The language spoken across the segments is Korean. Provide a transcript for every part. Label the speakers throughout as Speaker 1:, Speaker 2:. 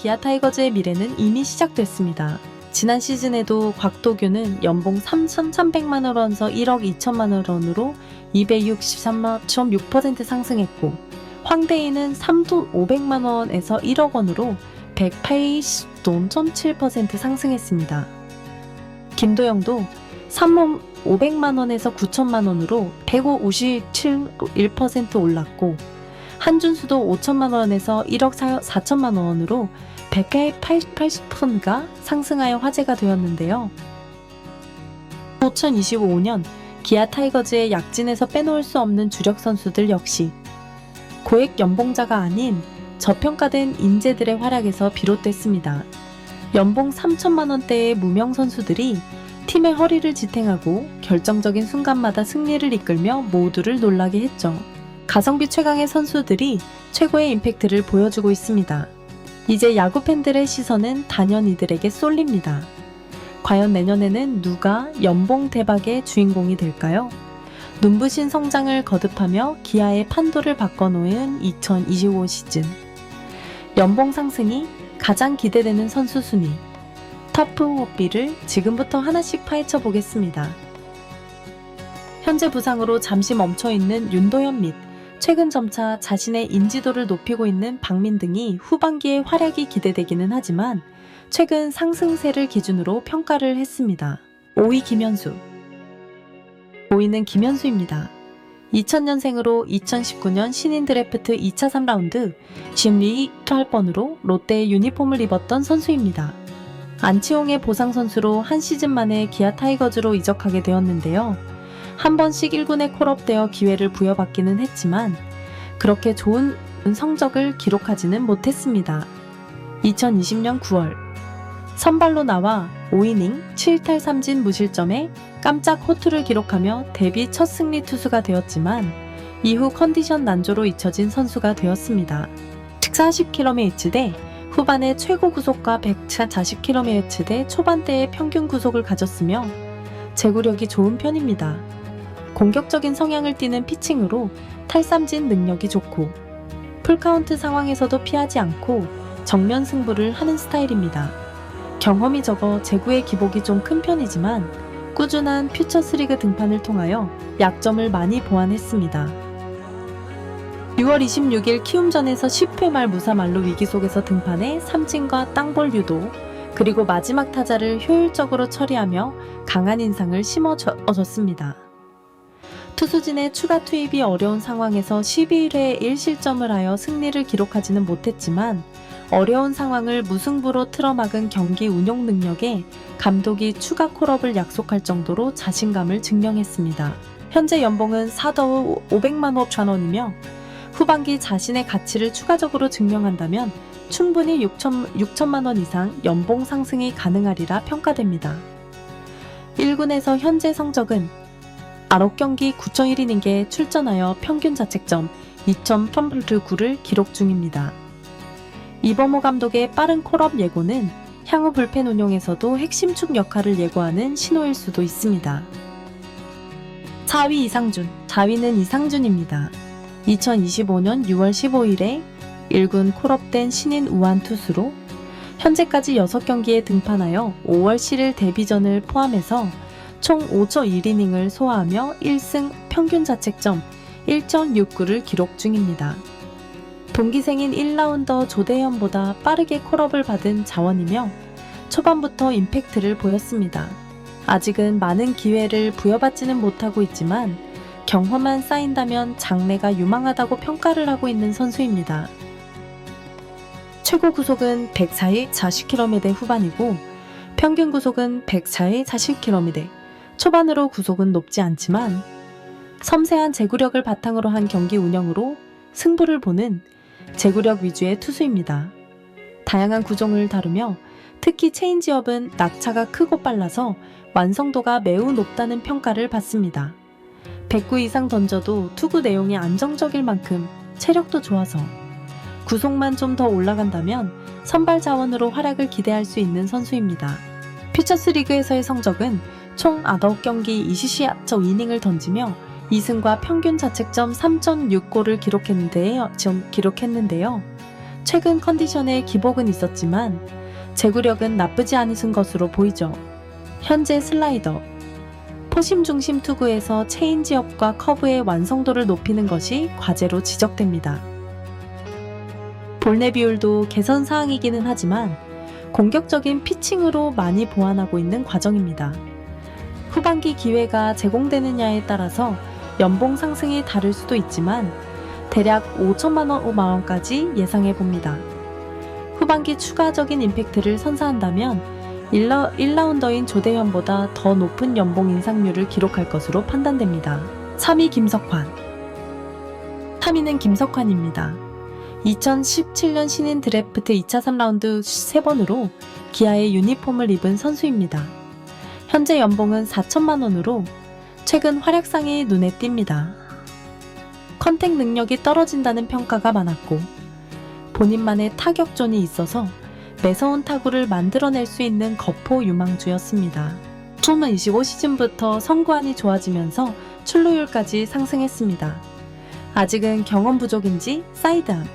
Speaker 1: 기아 타이거즈의 미래는 이미 시작됐습니다. 지난 시즌에도 곽도규는 연봉 3,300만 원에서 1억 2천만 원으로 263.6% 상승했고, 황대인은 3도 500만 원에서 1억 원으로 180.7% 상승했습니다. 김도영도 3억 500만 원에서 9천만 원으로 157.1% 올랐고, 한준수도 5천만 원에서 1억 4천만 원으로 180%가 상승하여 화제가 되었는데요. 2025년 기아 타이거즈의 약진에서 빼놓을 수 없는 주력 선수들 역시 고액 연봉자가 아닌 저평가된 인재들의 활약에서 비롯됐습니다. 연봉 3천만 원대의 무명 선수들이 팀의 허리를 지탱하고 결정적인 순간마다 승리를 이끌며 모두를 놀라게 했죠. 가성비 최강의 선수들이 최고의 임팩트를 보여주고 있습니다. 이제 야구 팬들의 시선은 단연 이들에게 쏠립니다. 과연 내년에는 누가 연봉 대박의 주인공이 될까요? 눈부신 성장을 거듭하며 기아의 판도를 바꿔놓은 2025 시즌. 연봉 상승이 가장 기대되는 선수 순위. 터프 5B를 지금부터 하나씩 파헤쳐 보겠습니다. 현재 부상으로 잠시 멈춰있는 윤도현 및 최근 점차 자신의 인지도를 높이고 있는 박민 등이 후반기에 활약이 기대되기는 하지만 최근 상승세를 기준으로 평가를 했습니다. 5위 김현수. 5위는 김현수입니다. 2000년생으로 2019년 신인 드래프트 2차 3라운드 12번으로 롯데의 유니폼을 입었던 선수입니다. 안치홍의 보상 선수로 한 시즌 만에 기아 타이거즈로 이적하게 되었는데요. 한 번씩 1군에 콜업되어 기회를 부여받기는 했지만 그렇게 좋은 성적을 기록하지는 못했습니다. 2020년 9월 선발로 나와 5이닝 7탈 3진 무실점에 깜짝 호투를 기록하며 데뷔 첫 승리 투수가 되었지만 이후 컨디션 난조로 잊혀진 선수가 되었습니다. 140km대 후반에 최고 구속과 140km대 초반대의 평균 구속을 가졌으며 제구력이 좋은 편입니다. 공격적인 성향을 띠는 피칭으로 탈삼진 능력이 좋고 풀카운트 상황에서도 피하지 않고 정면 승부를 하는 스타일입니다. 경험이 적어 제구의 기복이 좀 큰 편이지만 꾸준한 퓨처스리그 등판을 통하여 약점을 많이 보완했습니다. 6월 26일 키움전에서 10회 말 무사말로 위기 속에서 등판해 삼진과 땅볼 유도, 그리고 마지막 타자를 효율적으로 처리하며 강한 인상을 심어줬습니다. 투수진의 추가 투입이 어려운 상황에서 11회에 1실점을 하여 승리를 기록하지는 못했지만 어려운 상황을 무승부로 틀어막은 경기 운용 능력에 감독이 추가 콜업을 약속할 정도로 자신감을 증명했습니다. 현재 연봉은 4더 500만 5천 원이며 후반기 자신의 가치를 추가적으로 증명한다면 충분히 6천만 원 이상 연봉 상승이 가능하리라 평가됩니다. 1군에서 현재 성적은 9경기 9.1이닝에 출전하여 평균 자책점 2.9를 기록 중입니다. 이범호 감독의 빠른 콜업 예고는 향후 불펜 운용에서도 핵심축 역할을 예고하는 신호일 수도 있습니다. 4위 이상준, 4위는 이상준입니다. 2025년 6월 15일에 1군 콜업된 신인 우완 투수로 현재까지 6경기에 등판하여 5월 7일 데뷔전을 포함해서 총 5.1이닝을 소화하며 1승 평균 자책점 1.69를 기록 중입니다. 동기생인 1라운더 조대현보다 빠르게 콜업을 받은 자원이며 초반부터 임팩트를 보였습니다. 아직은 많은 기회를 부여받지는 못하고 있지만 경험만 쌓인다면 장래가 유망하다고 평가를 하고 있는 선수입니다. 최고 구속은 104의 40km 후반이고 평균 구속은 104의 40km, 초반으로 구속은 높지 않지만 섬세한 제구력을 바탕으로 한 경기 운영으로 승부를 보는 제구력 위주의 투수입니다. 다양한 구종을 다루며 특히 체인지업은 낙차가 크고 빨라서 완성도가 매우 높다는 평가를 받습니다. 109 이상 던져도 투구 내용이 안정적일 만큼 체력도 좋아서 구속만 좀 더 올라간다면 선발 자원으로 활약을 기대할 수 있는 선수입니다. 퓨처스리그에서의 성적은 총 9경기 20.2이닝을 던지며 2승과 평균 자책점 3.6골을 기록했는데요. 최근 컨디션에 기복은 있었지만 제구력은 나쁘지 않으신 것으로 보이죠. 현재 슬라이더, 포심 중심 투구에서 체인지업과 커브의 완성도를 높이는 것이 과제로 지적됩니다. 볼넷 비율도 개선 사항이기는 하지만 공격적인 피칭으로 많이 보완하고 있는 과정입니다. 후반기 기회가 제공되느냐에 따라서 연봉 상승이 다를 수도 있지만 대략 5천만 원까지 예상해 봅니다. 후반기 추가적인 임팩트를 선사한다면 1라운더인 조대현보다 더 높은 연봉 인상률을 기록할 것으로 판단됩니다. 3위 김석환. 3위는 김석환입니다. 2017년 신인 드래프트 2차 3라운드 3번으로 기아의 유니폼을 입은 선수입니다. 현재 연봉은 4천만 원으로 최근 활약상이 눈에 띕니다. 컨택 능력이 떨어진다는 평가가 많았고 본인만의 타격존이 있어서 매서운 타구를 만들어낼 수 있는 거포 유망주였습니다. 2025 시즌부터 선구안이 좋아지면서 출루율까지 상승했습니다. 아직은 경험 부족인지 사이드암,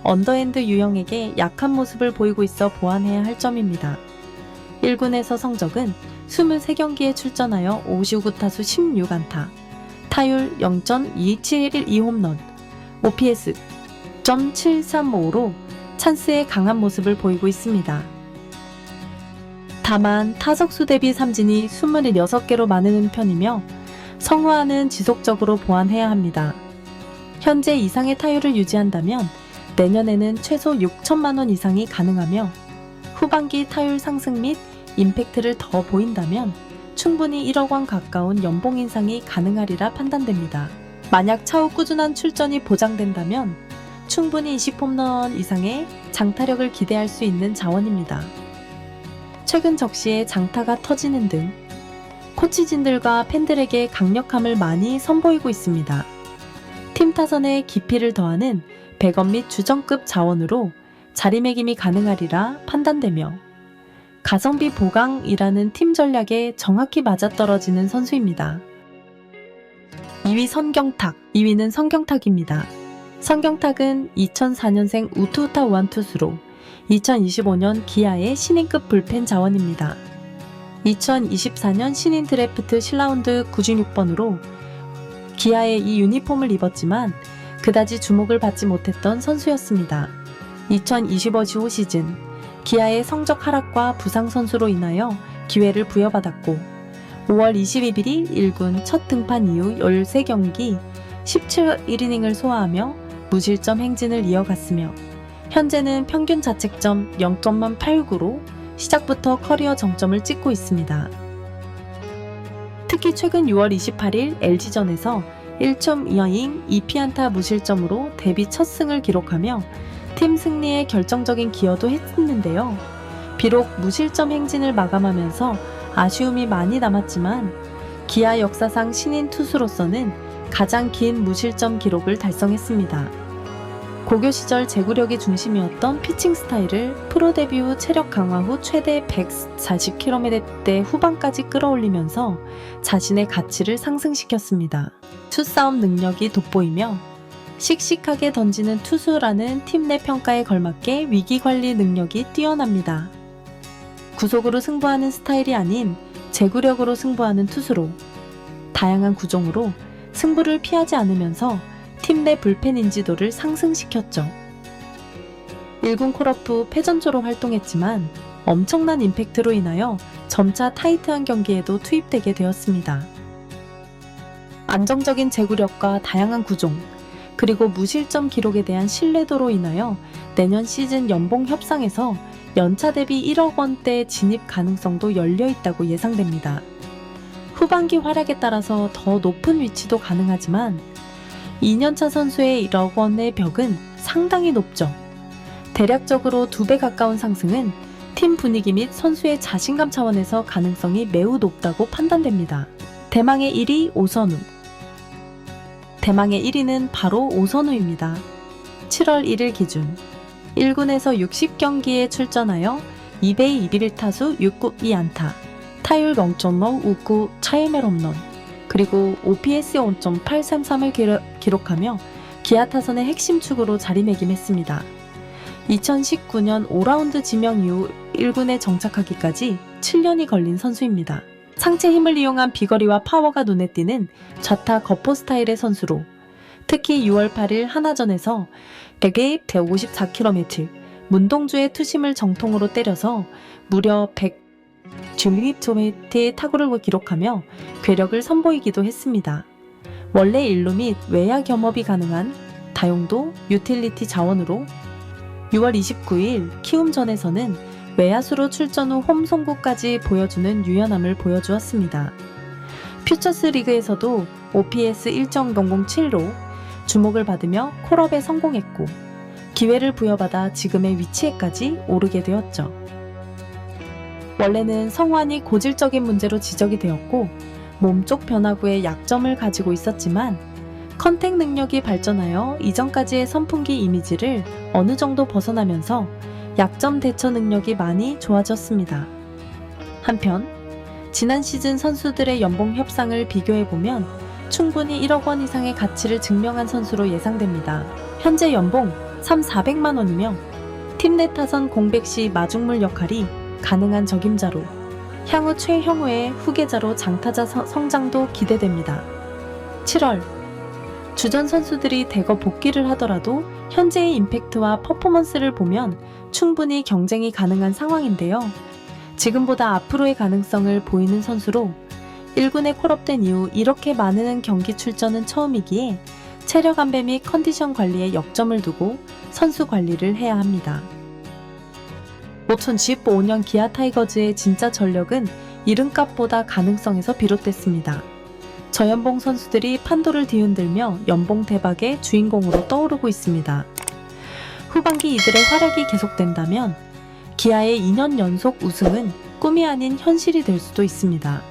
Speaker 1: 언더핸드 유형에게 약한 모습을 보이고 있어 보완해야 할 점입니다. 1군에서 성적은 23경기에 출전하여 59타수 16안타, 타율 0.2712홈런, OPS .735로 찬스에 강한 모습을 보이고 있습니다. 다만 타석수 대비 삼진이 26개로 많은 편이며 성우와는 지속적으로 보완해야 합니다. 현재 이상의 타율을 유지한다면 내년에는 최소 6천만 원 이상이 가능하며 후반기 타율 상승 및 임팩트를 더 보인다면 충분히 1억 원 가까운 연봉 인상이 가능하리라 판단됩니다. 만약 차후 꾸준한 출전이 보장된다면 충분히 20홈런 이상의 장타력을 기대할 수 있는 자원입니다. 최근 적시에 장타가 터지는 등 코치진들과 팬들에게 강력함을 많이 선보이고 있습니다. 팀 타선에 깊이를 더하는 백업 및 주전급 자원으로 자리매김이 가능하리라 판단되며 가성비 보강이라는 팀 전략에 정확히 맞아떨어지는 선수입니다. 2위 선경탁, 2위는 성경탁입니다. 성경탁은 2004년생 우투우타 우완투수로 2025년 기아의 신인급 불펜 자원입니다. 2024년 신인 드래프트 7라운드 96번으로 기아의 이 유니폼을 입었지만 그다지 주목을 받지 못했던 선수였습니다. 2025 시즌 기아의 성적 하락과 부상 선수로 인하여 기회를 부여받았고 5월 22일이 1군 첫 등판 이후 13경기 17이닝을 소화하며 무실점 행진을 이어갔으며 현재는 평균 자책점 0.89로 시작부터 커리어 정점을 찍고 있습니다. 특히 최근 6월 28일 LG전에서 1.2이닝 2피안타 무실점으로 데뷔 첫 승을 기록하며 팀 승리에 결정적인 기여도 했는데요. 비록 무실점 행진을 마감하면서 아쉬움이 많이 남았지만 기아 역사상 신인 투수로서는 가장 긴 무실점 기록을 달성했습니다. 고교 시절 제구력이 중심이었던 피칭 스타일을 프로 데뷔 후 체력 강화 후 최대 140km대 후반까지 끌어올리면서 자신의 가치를 상승시켰습니다. 투싸움 능력이 돋보이며 씩씩하게 던지는 투수라는 팀 내 평가에 걸맞게 위기관리 능력이 뛰어납니다. 구속으로 승부하는 스타일이 아닌 제구력으로 승부하는 투수로 다양한 구종으로 승부를 피하지 않으면서 팀 내 불펜 인지도를 상승시켰죠. 1군 콜업 후 패전조로 활동했지만 엄청난 임팩트로 인하여 점차 타이트한 경기에도 투입되게 되었습니다. 안정적인 제구력과 다양한 구종, 그리고 무실점 기록에 대한 신뢰도로 인하여 내년 시즌 연봉 협상에서 연차 대비 1억 원대 진입 가능성도 열려 있다고 예상됩니다. 후반기 활약에 따라서 더 높은 위치도 가능하지만 2년차 선수의 1억 원의 벽은 상당히 높죠. 대략적으로 2배 가까운 상승은 팀 분위기 및 선수의 자신감 차원에서 가능성이 매우 높다고 판단됩니다. 대망의 1위 오선우. 대망의 1위는 바로 오선우입니다. 7월 1일 기준 1군에서 60경기에 출전하여 2배 21타수 6구 2안타, 타율 0.5 우구 차이멜 홈런, 그리고 OPS 5.833을 기록하며 기아 타선의 핵심 축으로 자리매김했습니다. 2019년 5라운드 지명 이후 1군에 정착하기까지 7년이 걸린 선수입니다. 상체 힘을 이용한 비거리와 파워가 눈에 띄는 좌타 겉포 스타일의 선수로 특히 6월 8일 하나전에서 100에 154km, 문동주의 투심을 정통으로 때려서 무려 100km의 타구를 기록하며 괴력을 선보이기도 했습니다. 원래 일루 및 외야 겸업이 가능한 다용도 유틸리티 자원으로 6월 29일 키움전에서는 외야수로 출전 후 홈 송구까지 보여주는 유연함을 보여주었습니다. 퓨처스 리그에서도 OPS 1.007로 주목을 받으며 콜업에 성공했고 기회를 부여받아 지금의 위치에까지 오르게 되었죠. 원래는 성환이 고질적인 문제로 지적이 되었고 몸쪽 변화구에 약점을 가지고 있었지만 컨택 능력이 발전하여 이전까지의 선풍기 이미지를 어느 정도 벗어나면서 약점 대처 능력이 많이 좋아졌습니다. 한편 지난 시즌 선수들의 연봉 협상을 비교해보면 충분히 1억 원 이상의 가치를 증명한 선수로 예상됩니다. 현재 연봉 3,400만 원이며 팀 내 타선 공백 시 마중물 역할이 가능한 적임자로 향후 최형우의 후계자로 장타자 성장도 기대됩니다. 7월 주전 선수들이 대거 복귀를 하더라도 현재의 임팩트와 퍼포먼스를 보면 충분히 경쟁이 가능한 상황인데요. 지금보다 앞으로의 가능성을 보이는 선수로 1군에 콜업된 이후 이렇게 많은 경기 출전은 처음이기에 체력 안배 및 컨디션 관리에 역점을 두고 선수 관리를 해야 합니다. 2015년 기아 타이거즈의 진짜 전력은 이름값보다 가능성에서 비롯됐습니다. 저연봉 선수들이 판도를 뒤흔들며 연봉 대박의 주인공으로 떠오르고 있습니다. 후반기 이들의 활약이 계속된다면 기아의 2년 연속 우승은 꿈이 아닌 현실이 될 수도 있습니다.